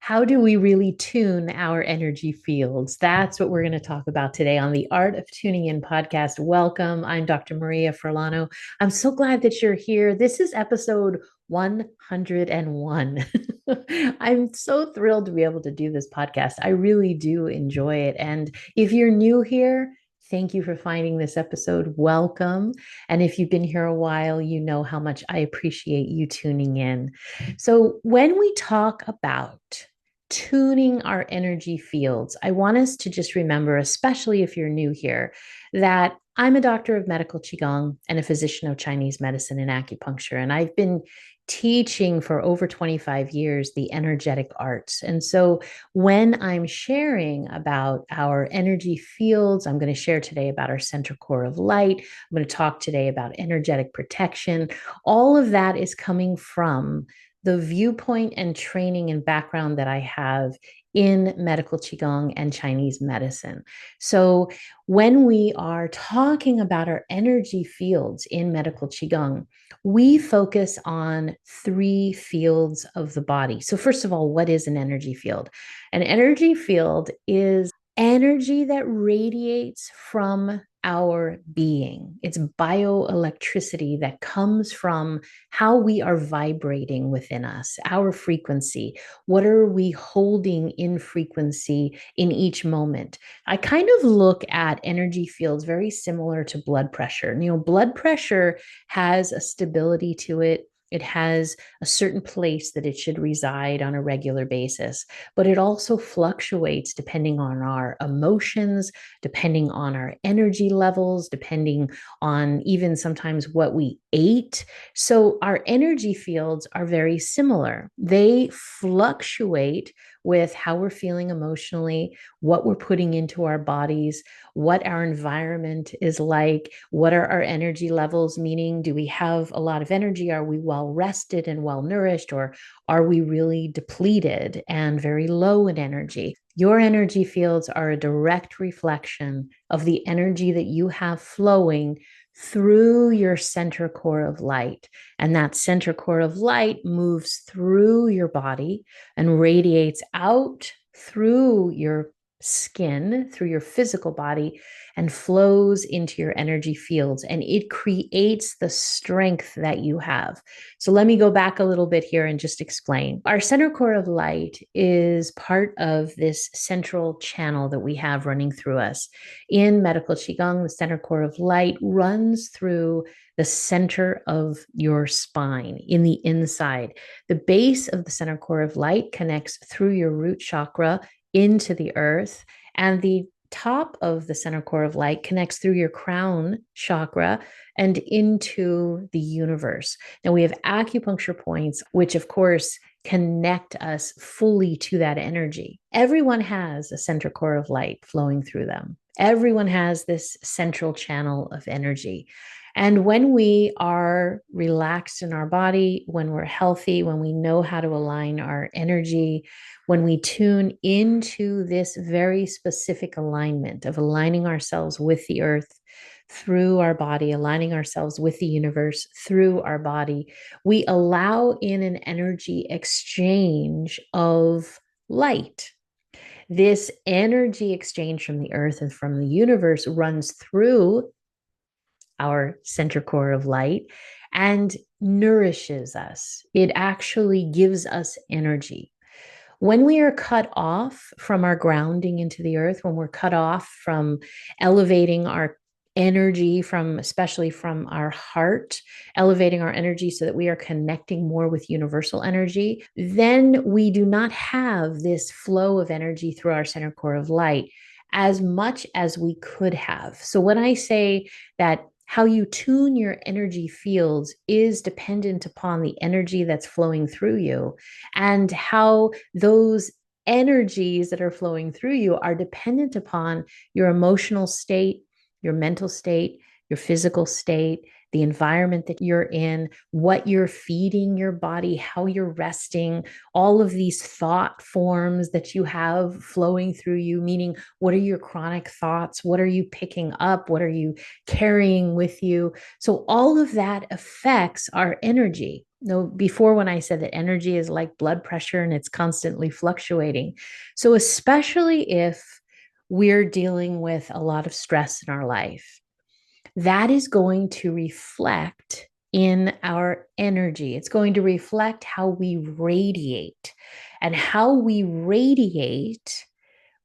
How do we really tune our energy fields? That's what we're going to talk about today on the Art of Tuning In podcast. Welcome. I'm Dr. Maria Furlano. I'm so glad that you're here. This is episode 101. I'm so thrilled to be able to do this podcast. I really do enjoy it. And if you're new here, thank you for finding this episode. Welcome. And if you've been here a while, you know how much I appreciate you tuning in. So, when we talk about tuning our energy fields, I want us to just remember, especially if you're new here, that I'm a doctor of medical Qigong and a physician of Chinese medicine and acupuncture. And I've been teaching for over 25 years the energetic arts. And so when I'm sharing about our energy fields, I'm going to share today about our center core of light. I'm going to talk today about energetic protection. All of that is coming from the viewpoint and training and background that I have in medical Qigong and Chinese medicine. So, when we are talking about our energy fields in medical Qigong, we focus on three fields of the body. So, first of all, what is an energy field? An energy field is energy that radiates from our being. It's bioelectricity that comes from how we are vibrating within us, our frequency. What are we holding in frequency in each moment? I kind of look at energy fields very similar to blood pressure. Blood pressure has a stability to it. It has a certain place that it should reside on a regular basis, but it also fluctuates depending on our emotions, depending on our energy levels, depending on even sometimes what we ate. So our energy fields are very similar. They fluctuate with how we're feeling emotionally, what we're putting into our bodies, what our environment is like, what are our energy levels, meaning do we have a lot of energy? Are we well rested and well nourished, or are we really depleted and very low in energy? Your energy fields are a direct reflection of the energy that you have flowing through your center core of light. And that center core of light moves through your body and radiates out through your skin, through your physical body, and flows into your energy fields. And it creates the strength that you have. So let me go back a little bit here and just explain. Our center core of light is part of this central channel that we have running through us. In medical Qigong, the center core of light runs through the center of your spine in the inside. The base of the center core of light connects through your root chakra into the earth, and the top of the center core of light connects through your crown chakra and into the universe. Now we have acupuncture points, which of course connect us fully to that energy. Everyone has a center core of light flowing through them. Everyone has this central channel of energy. And when we are relaxed in our body, when we're healthy, when we know how to align our energy, when we tune into this very specific alignment of aligning ourselves with the earth through our body, aligning ourselves with the universe through our body, we allow in an energy exchange of light. This energy exchange from the earth and from the universe runs through our center core of light and nourishes us. It actually gives us energy. When we are cut off from our grounding into the earth, when we're cut off from elevating our energy from, especially from our heart, elevating our energy so that we are connecting more with universal energy, then we do not have this flow of energy through our center core of light as much as we could have. So when I say that how you tune your energy fields is dependent upon the energy that's flowing through you, and how those energies that are flowing through you are dependent upon your emotional state, your mental state, your physical state, the environment that you're in, what you're feeding your body, how you're resting, all of these thought forms that you have flowing through you, meaning what are your chronic thoughts? What are you picking up? What are you carrying with you? So all of that affects our energy. No, before when I said that energy is like blood pressure and it's constantly fluctuating. So, especially if we're dealing with a lot of stress in our life, that is going to reflect in our energy. It's going to reflect how we radiate. And how we radiate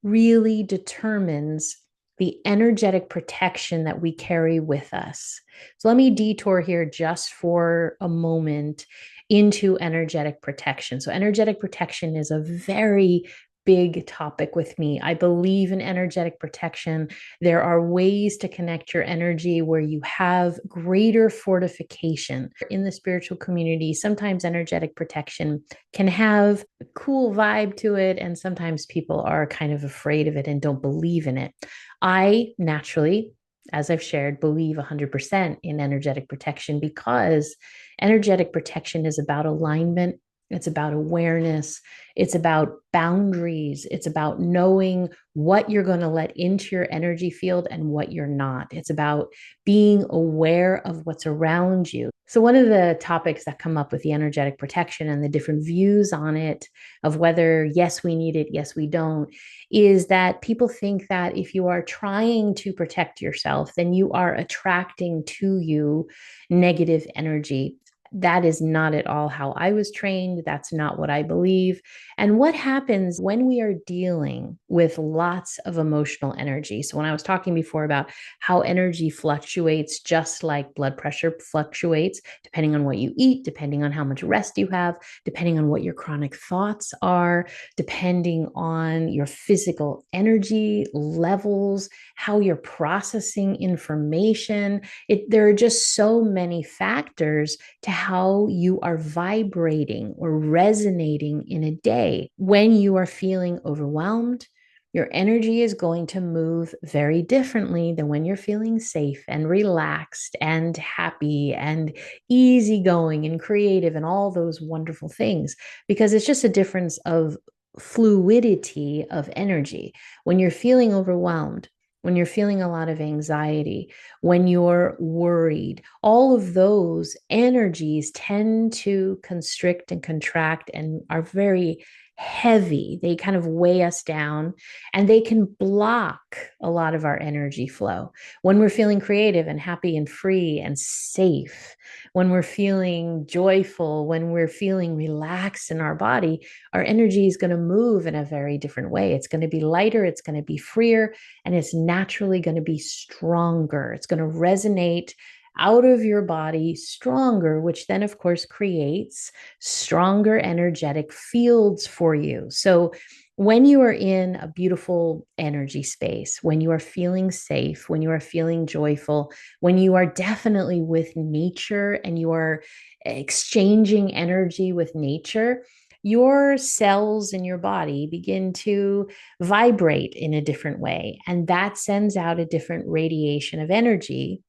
really determines the energetic protection that we carry with us. So let me detour here just for a moment into energetic protection. So, energetic protection is a very big topic with me. I believe in energetic protection. There are ways to connect your energy where you have greater fortification. In the spiritual community, sometimes energetic protection can have a cool vibe to it, and sometimes people are kind of afraid of it and don't believe in it. I naturally, as I've shared, believe 100% in energetic protection because energetic protection is about alignment. It's about awareness. It's about boundaries. It's about knowing what you're going to let into your energy field and what you're not. It's about being aware of what's around you. So, one of the topics that come up with the energetic protection and the different views on it, of whether, yes, we need it, yes, we don't, is that people think that if you are trying to protect yourself, then you are attracting to you negative energy. That is not at all how I was trained. That's not what I believe. And what happens when we are dealing with lots of emotional energy? So, when I was talking before about how energy fluctuates, just like blood pressure fluctuates, depending on what you eat, depending on how much rest you have, depending on what your chronic thoughts are, depending on your physical energy levels, how you're processing information. There are just so many factors to how you are vibrating or resonating in a day. When you are feeling overwhelmed, your energy is going to move very differently than when you're feeling safe and relaxed and happy and easygoing and creative and all those wonderful things, because it's just a difference of fluidity of energy. When you're feeling overwhelmed, when you're feeling a lot of anxiety, when you're worried, all of those energies tend to constrict and contract and are very heavy. They kind of weigh us down and they can block a lot of our energy flow. When we're feeling creative and happy and free and safe, when we're feeling joyful, when we're feeling relaxed in our body, our energy is going to move in a very different way. It's going to be lighter, it's going to be freer, and it's naturally going to be stronger. It's going to resonate out of your body stronger, which then, of course, creates stronger energetic fields for you. So, when you are in a beautiful energy space, when you are feeling safe, when you are feeling joyful, when you are definitely with nature and you are exchanging energy with nature, your cells in your body begin to vibrate in a different way. And that sends out a different radiation of energy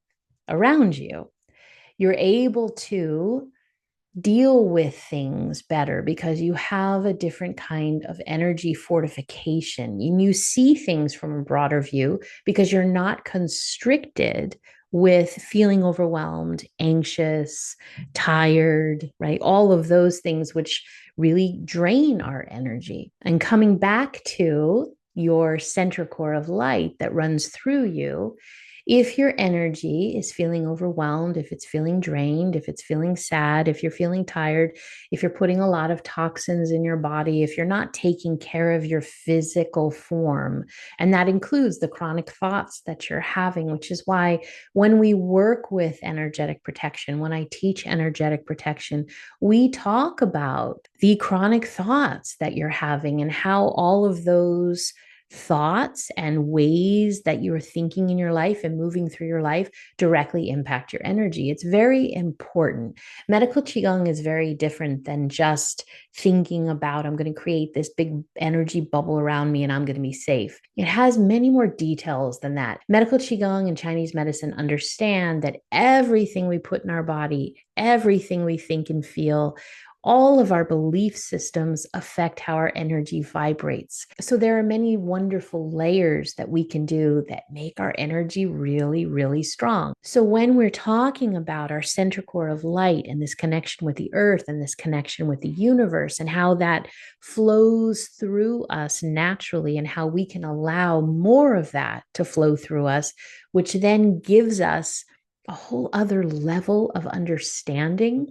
around you. You're able to deal with things better because you have a different kind of energy fortification. You see things from a broader view because you're not constricted with feeling overwhelmed, anxious, tired, right? All of those things which really drain our energy. And coming back to your center core of light that runs through you, if your energy is feeling overwhelmed, if it's feeling drained, if it's feeling sad, if you're feeling tired, if you're putting a lot of toxins in your body, if you're not taking care of your physical form, and that includes the chronic thoughts that you're having, which is why when we work with energetic protection, when I teach energetic protection, we talk about the chronic thoughts that you're having and how all of those thoughts and ways that you're thinking in your life and moving through your life directly impact your energy. It's very important. Medical Qigong is very different than just thinking about, I'm going to create this big energy bubble around me and I'm going to be safe. It has many more details than that. Medical Qigong and Chinese medicine understand that everything we put in our body, everything we think and feel, All of our belief systems affect how our energy vibrates. So there are many wonderful layers that we can do that make our energy really, really strong. So when we're talking about our center core of light and this connection with the earth and this connection with the universe and how that flows through us naturally and how we can allow more of that to flow through us, which then gives us a whole other level of understanding.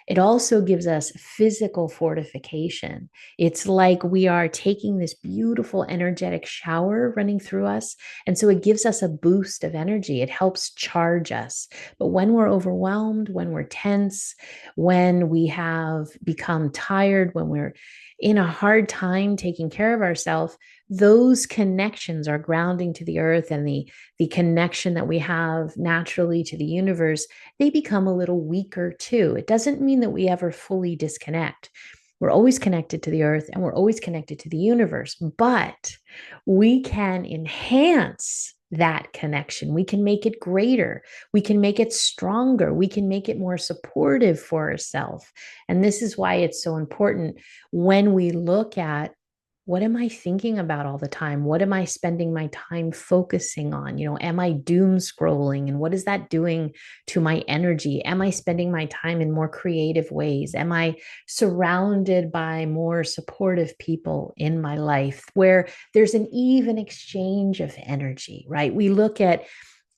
It also gives us physical fortification. It's like we are taking this beautiful energetic shower running through us. And so it gives us a boost of energy. It helps charge us. But when we're overwhelmed, when we're tense, when we have become tired, when we're in a hard time taking care of ourselves, those connections are grounding to the earth and the connection that we have naturally to the universe, they become a little weaker too. It doesn't mean that we ever fully disconnect. We're always connected to the earth and we're always connected to the universe, but we can enhance that connection. We can make it greater. We can make it stronger. We can make it more supportive for ourselves. And this is why it's so important when we look at what am I thinking about all the time? What am I spending my time focusing on? Am I doom scrolling? And what is that doing to my energy? Am I spending my time in more creative ways? Am I surrounded by more supportive people in my life where there's an even exchange of energy, right? We look at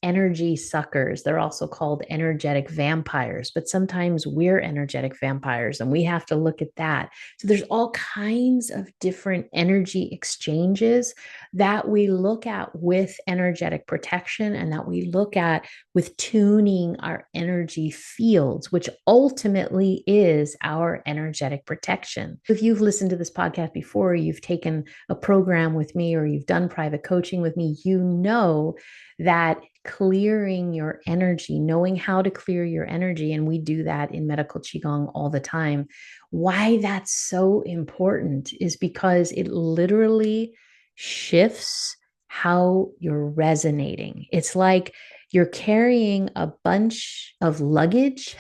energy suckers. They're also called energetic vampires, but sometimes we're energetic vampires and we have to look at that. So there's all kinds of different energy exchanges that we look at with energetic protection and that we look at with tuning our energy fields, which ultimately is our energetic protection. If you've listened to this podcast before, you've taken a program with me or you've done private coaching with me, you know that clearing your energy, knowing how to clear your energy, and we do that in medical Qigong all the time. Why that's so important is because it literally shifts how you're resonating. It's like you're carrying a bunch of luggage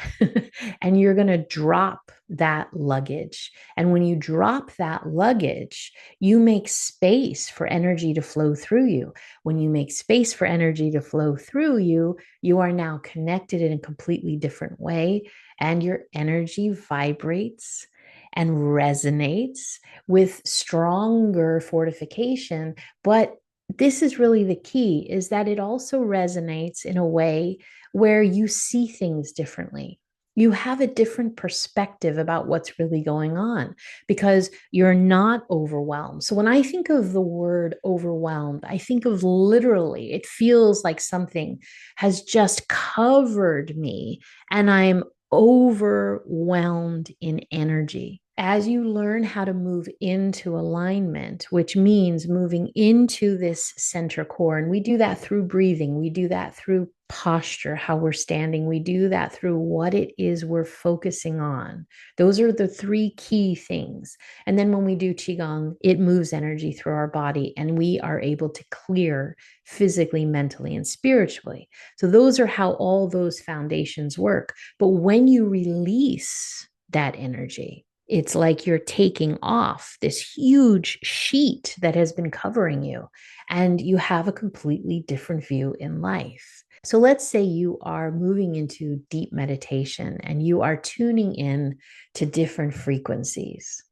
and you're going to drop that luggage. And when you drop that luggage, you make space for energy to flow through you. When you make space for energy to flow through you, you are now connected in a completely different way, and your energy vibrates and resonates with stronger fortification. But this is really the key, is that it also resonates in a way where you see things differently. You have a different perspective about what's really going on because you're not overwhelmed. So when I think of the word overwhelmed, I think of literally, it feels like something has just covered me and I'm overwhelmed in energy. As you learn how to move into alignment, which means moving into this center core, and we do that through breathing, we do that through posture, how we're standing, we do that through what it is we're focusing on. Those are the three key things. And then when we do Qigong, it moves energy through our body and we are able to clear physically, mentally, and spiritually. So those are how all those foundations work. But when you release that energy, it's like you're taking off this huge sheet that has been covering you, and you have a completely different view in life. So let's say you are moving into deep meditation and you are tuning in to different frequencies.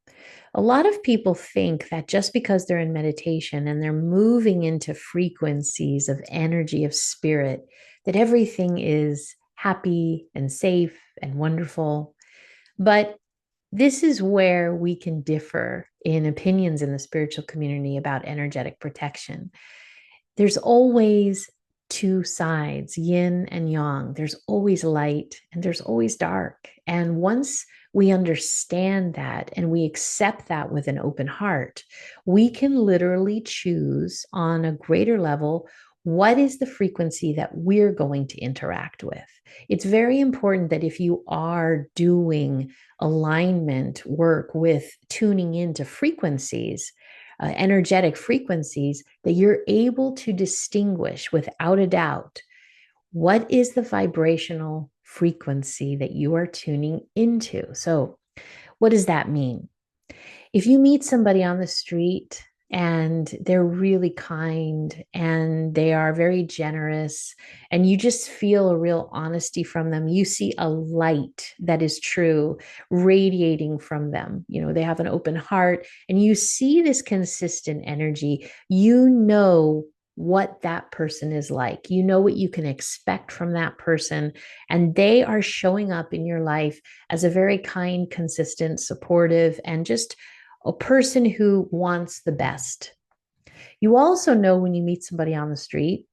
A lot of people think that just because they're in meditation and they're moving into frequencies of energy, of spirit, that everything is happy and safe and wonderful. But this is where we can differ in opinions in the spiritual community about energetic protection. There's always two sides, yin and yang. There's always light and there's always dark. And once we understand that and we accept that with an open heart, we can literally choose on a greater level what is the frequency that we're going to interact with. It's very important that if you are doing alignment work with tuning into frequencies, energetic frequencies, that you're able to distinguish without a doubt what is the vibrational frequency that you are tuning into. So What does that mean? If you meet somebody on the street and they're really kind and they are very generous and you just feel a real honesty from them, you see a light that is true radiating from them. They have an open heart and you see this consistent energy. You know what that person is like. You know what you can expect from that person. And they are showing up in your life as a very kind, consistent, supportive, and just a person who wants the best. You also know when you meet somebody on the street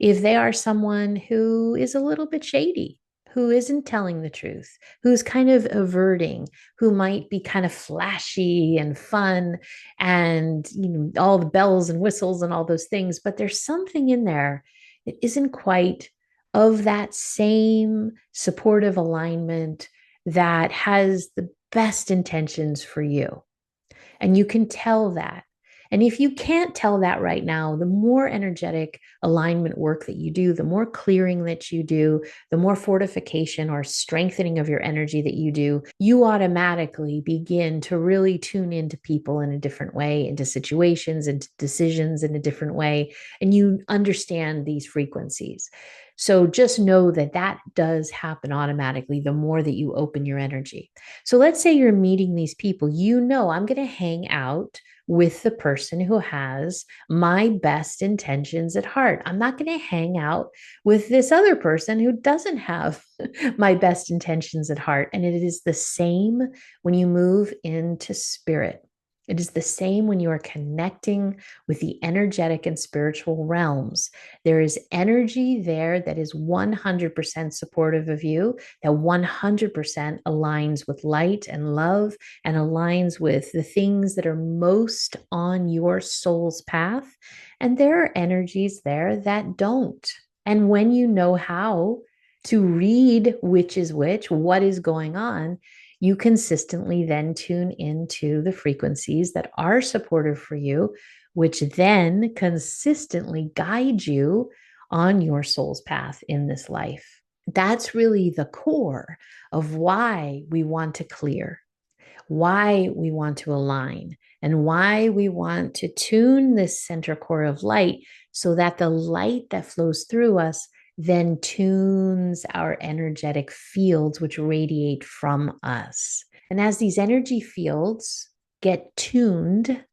if they are someone who is a little bit shady, who isn't telling the truth, who's kind of averting, who might be kind of flashy and fun and all the bells and whistles and all those things, but there's something in there that isn't quite of that same supportive alignment that has the best intentions for you. And you can tell that. And if you can't tell that right now, the more energetic alignment work that you do, the more clearing that you do, the more fortification or strengthening of your energy that you do, you automatically begin to really tune into people in a different way, into situations, into decisions in a different way. And you understand these frequencies. So just know that that does happen automatically the more that you open your energy. So let's say you're meeting these people, I'm going to hang out with the person who has my best intentions at heart. I'm not going to hang out with this other person who doesn't have my best intentions at heart. And it is the same when you move into spirit. It is the same when you are connecting with the energetic and spiritual realms. There is energy there that is 100% supportive of you, that 100% aligns with light and love and aligns with the things that are most on your soul's path. And there are energies there that don't. And when you know how to read which is which, what is going on, you consistently then tune into the frequencies that are supportive for you, which then consistently guide you on your soul's path in this life. That's really the core of why we want to clear, why we want to align, and why we want to tune this center core of light so that the light that flows through us then tunes our energetic fields, which radiate from us. And as these energy fields get tuned,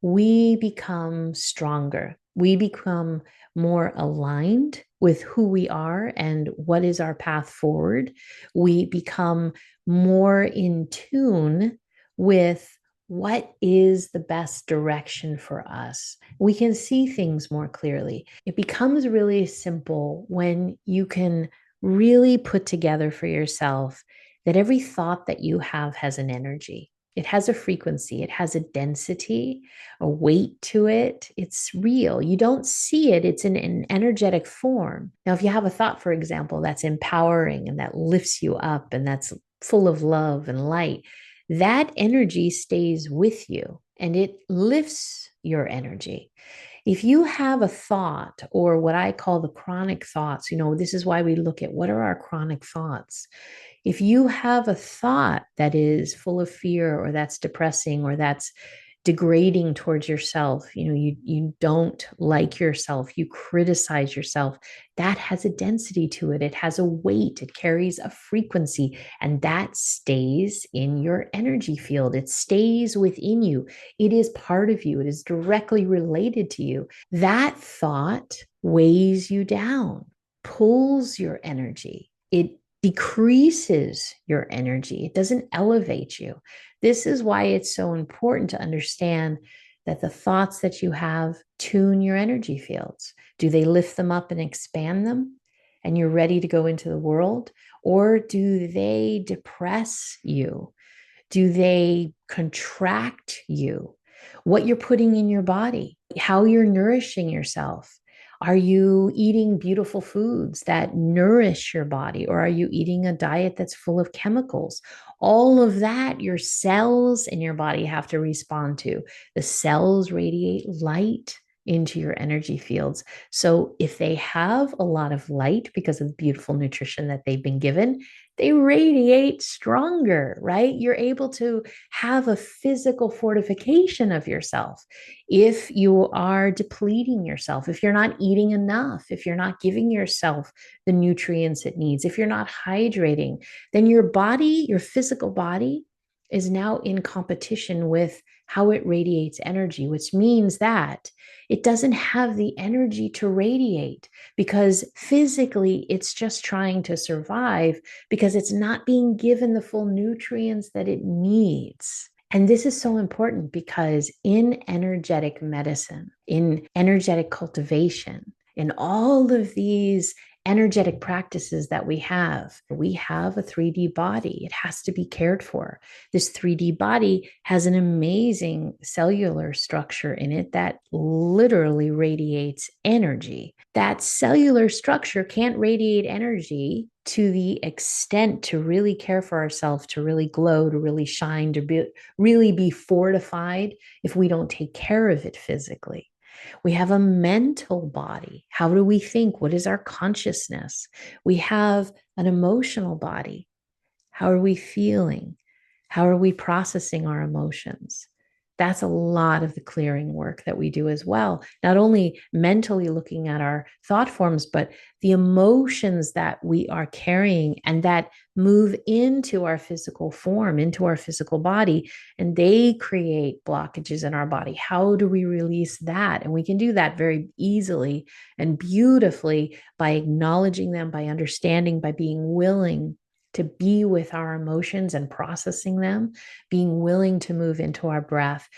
we become stronger. We become more aligned with who we are and what is our path forward. We become more in tune with what is the best direction for us. We can see things more clearly. It becomes really simple when you can really put together for yourself that every thought that you have has an energy. It has a frequency, it has a density, a weight to it. It's real. You don't see it, it's in an energetic form. Now, if you have a thought, for example, that's empowering and that lifts you up and that's full of love and light, that energy stays with you and it lifts your energy. If you have a thought or what I call the chronic thoughts, this is why we look at what are our chronic thoughts. If you have a thought that is full of fear or that's depressing or that's degrading towards yourself, you don't like yourself, you criticize yourself, that has a density to it. It has a weight, it carries a frequency, and that stays in your energy field. It stays within you. It is part of you. It is directly related to you. That thought weighs you down, pulls your energy. It decreases your energy. It doesn't elevate you. This is why it's so important to understand that the thoughts that you have tune your energy fields. Do they lift them up and expand them and you're ready to go into the world? Or do they depress you? Do they contract you? What you're putting in your body, how you're nourishing yourself. Are you eating beautiful foods that nourish your body, or are you eating a diet that's full of chemicals? All of that, your cells in your body have to respond to. The cells radiate light into your energy fields. So if they have a lot of light because of the beautiful nutrition that they've been given, they radiate stronger, right? You're able to have a physical fortification of yourself. If you are depleting yourself, if you're not eating enough, if you're not giving yourself the nutrients it needs, if you're not hydrating, then your body, your physical body, is now in competition with how it radiates energy, which means that it doesn't have the energy to radiate because physically it's just trying to survive because it's not being given the full nutrients that it needs. And this is so important because in energetic medicine, in energetic cultivation, in all of these energetic practices that we have a 3D body. It has to be cared for. This 3D body has an amazing cellular structure in it that literally radiates energy. That cellular structure can't radiate energy to the extent to really care for ourselves, to really glow, to really shine, to really be fortified if we don't take care of it physically. We have a mental body. How do we think? What is our consciousness? We have an emotional body. How are we feeling? How are we processing our emotions? That's a lot of the clearing work that we do as well. Not only mentally looking at our thought forms, but the emotions that we are carrying and that move into our physical form, into our physical body, and they create blockages in our body. How do we release that? And we can do that very easily and beautifully by acknowledging them, by understanding, by being willing to be with our emotions and processing them, being willing to move into our breath.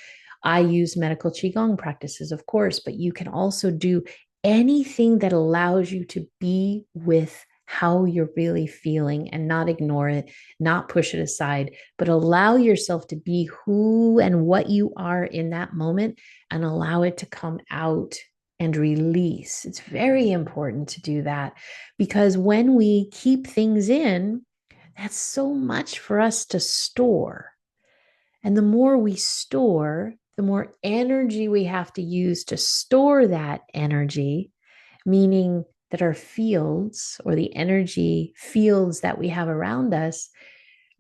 I use medical Qigong practices, of course, but you can also do anything that allows you to be with how you're really feeling and not ignore it, not push it aside, but allow yourself to be who and what you are in that moment and allow it to come out and release. It's very important to do that because when we keep things in, that's so much for us to store. And the more we store, the more energy we have to use to store that energy, meaning that our fields or the energy fields that we have around us,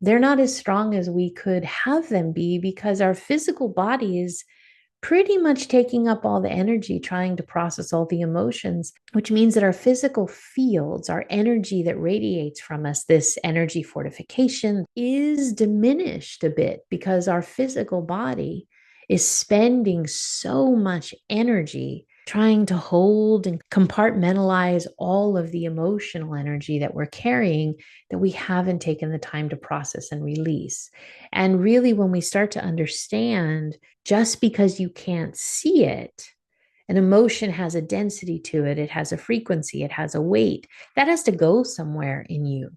they're not as strong as we could have them be because our physical body is pretty much taking up all the energy trying to process all the emotions, which means that our physical fields, our energy that radiates from us, this energy fortification is diminished a bit because our physical body is spending so much energy trying to hold and compartmentalize all of the emotional energy that we're carrying that we haven't taken the time to process and release. And really, when we start to understand just because you can't see it, an emotion has a density to it, it has a frequency, it has a weight that has to go somewhere in you.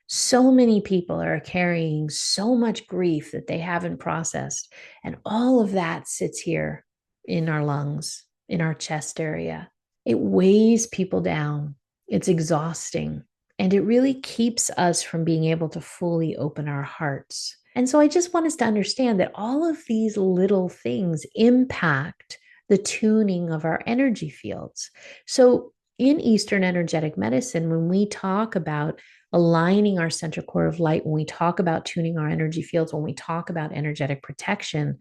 So many people are carrying so much grief that they haven't processed, and all of that sits here in our lungs, in our chest area. It weighs people down, it's exhausting, and it really keeps us from being able to fully open our hearts. And so I just want us to understand that all of these little things impact the tuning of our energy fields. So in Eastern energetic medicine, when we talk about aligning our central core of light, when we talk about tuning our energy fields, when we talk about energetic protection,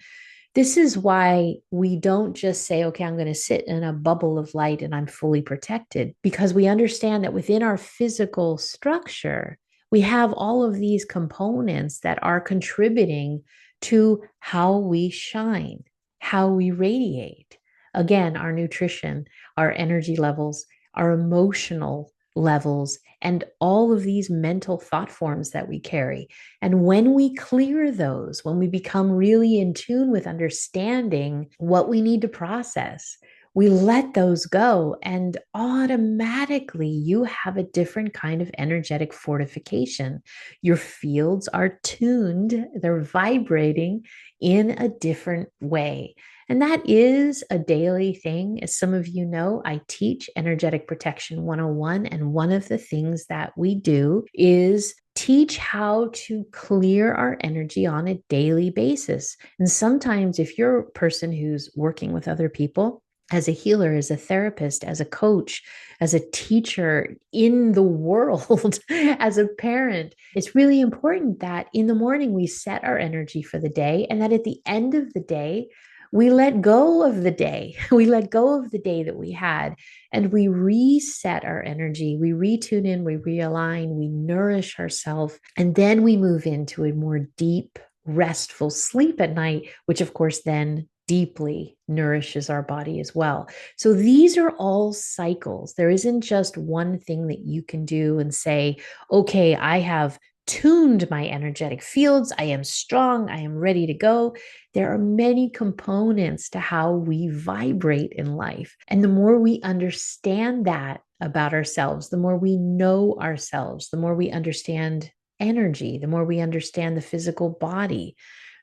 this is why we don't just say, okay, I'm going to sit in a bubble of light and I'm fully protected, because we understand that within our physical structure, we have all of these components that are contributing to how we shine, how we radiate. Again, our nutrition, our energy levels, our emotional levels, and all of these mental thought forms that we carry. And when we clear those, when we become really in tune with understanding what we need to process, we let those go, and automatically you have a different kind of energetic fortification. Your fields are tuned, they're vibrating in a different way. And that is a daily thing. As some of you know, I teach Energetic Protection 101. And one of the things that we do is teach how to clear our energy on a daily basis. And sometimes, if you're a person who's working with other people, as a healer, as a therapist, as a coach, as a teacher in the world, as a parent. It's really important that in the morning we set our energy for the day, and that at the end of the day, we let go of the day. We let go of the day that we had, and we reset our energy. We retune in, we realign, we nourish ourselves, and then we move into a more deep, restful sleep at night, which of course then deeply nourishes our body as well. So these are all cycles. There isn't just one thing that you can do and say, okay, I have tuned my energetic fields. I am strong. I am ready to go. There are many components to how we vibrate in life. And the more we understand that about ourselves, the more we know ourselves, the more we understand energy, the more we understand the physical body,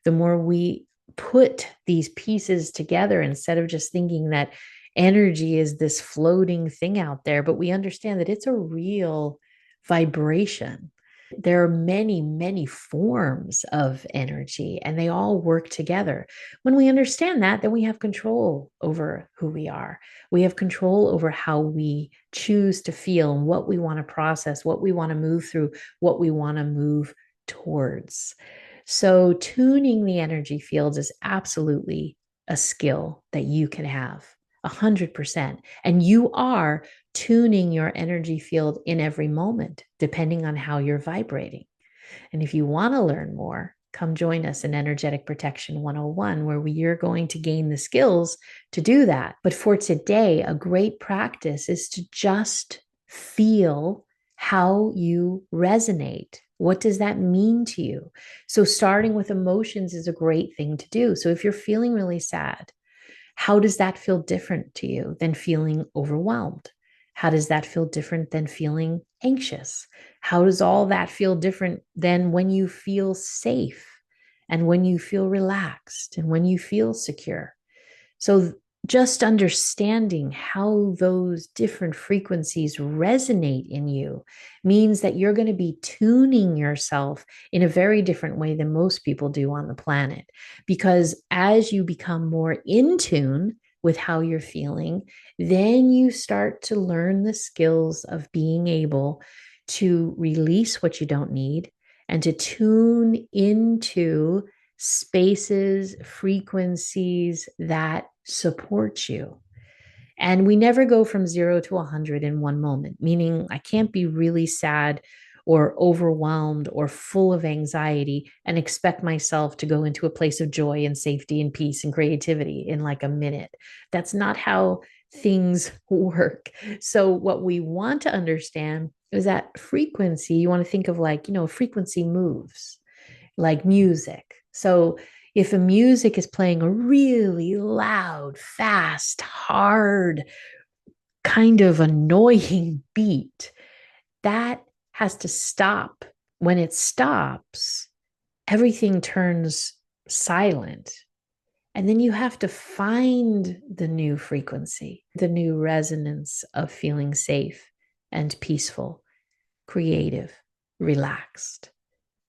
the more we put these pieces together instead of just thinking that energy is this floating thing out there, but we understand that it's a real vibration. There are many, many forms of energy, and they all work together. When we understand that, then we have control over who we are. We have control over how we choose to feel and what we want to process, what we want to move through, what we want to move towards. So, tuning the energy fields is absolutely a skill that you can have 100%. And you are tuning your energy field in every moment, depending on how you're vibrating. And if you want to learn more, come join us in Energetic Protection 101, where you're going to gain the skills to do that. But for today, a great practice is to just feel how you resonate. What does that mean to you? So, starting with emotions is a great thing to do. So, if you're feeling really sad, how does that feel different to you than feeling overwhelmed? How does that feel different than feeling anxious? How does all that feel different than when you feel safe and when you feel relaxed and when you feel secure? So, just understanding how those different frequencies resonate in you means that you're going to be tuning yourself in a very different way than most people do on the planet. Because as you become more in tune with how you're feeling, then you start to learn the skills of being able to release what you don't need and to tune into spaces, frequencies that support you. And we never go from 0 to 100 in one moment, meaning I can't be really sad or overwhelmed or full of anxiety and expect myself to go into a place of joy and safety and peace and creativity in like a minute. That's not how things work. So, what we want to understand is that frequency, you want to think of like, frequency moves like music. So if a music is playing a really loud, fast, hard, kind of annoying beat, that has to stop. When it stops, everything turns silent. And then you have to find the new frequency, the new resonance of feeling safe and peaceful, creative, relaxed.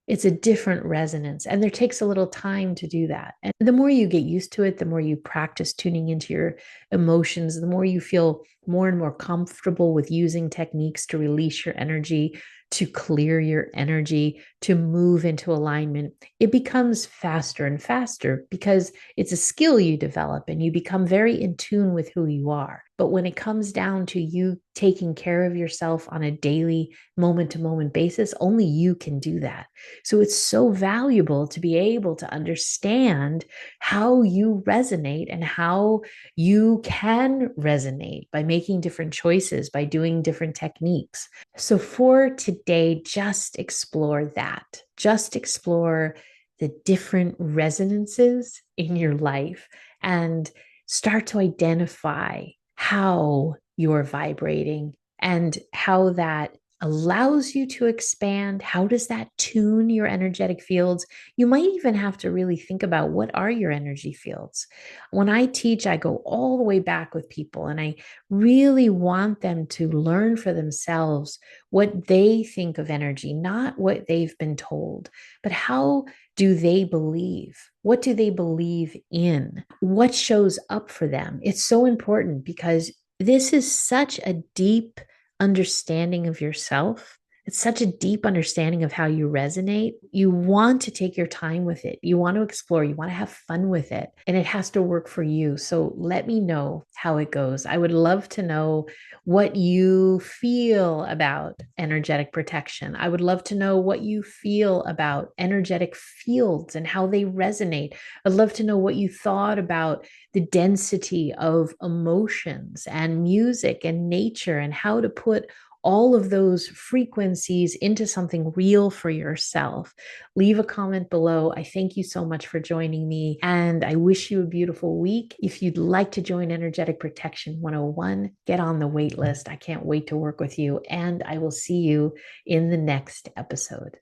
It's a different resonance, and there takes a little time to do that. And the more you get used to it, the more you practice tuning into your emotions, the more you feel more and more comfortable with using techniques to release your energy, to clear your energy, to move into alignment. It becomes faster and faster because it's a skill you develop and you become very in tune with who you are. But when it comes down to you taking care of yourself on a daily, moment to moment basis, only you can do that. So it's so valuable to be able to understand how you resonate and how you can resonate by making different choices, by doing different techniques. So for today, just explore that. Just explore the different resonances in your life and start to identify how you're vibrating and how that allows you to expand? How does that tune your energetic fields? You might even have to really think about what are your energy fields. When I teach, I go all the way back with people, and I really want them to learn for themselves what they think of energy, not what they've been told, but how do they believe? What do they believe in? What shows up for them? It's so important because this is such a deep understanding of yourself. It's such a deep understanding of how you resonate. You want to take your time with it. You want to explore. You want to have fun with it. And it has to work for you. So let me know how it goes. I would love to know what you feel about energetic protection. I would love to know what you feel about energetic fields and how they resonate. I'd love to know what you thought about the density of emotions and music and nature and how to put all of those frequencies into something real for yourself. Leave a comment below. I thank you so much for joining me, and I wish you a beautiful week. If you'd like to join Energetic Protection 101, get on the wait list. I can't wait to work with you, and I will see you in the next episode.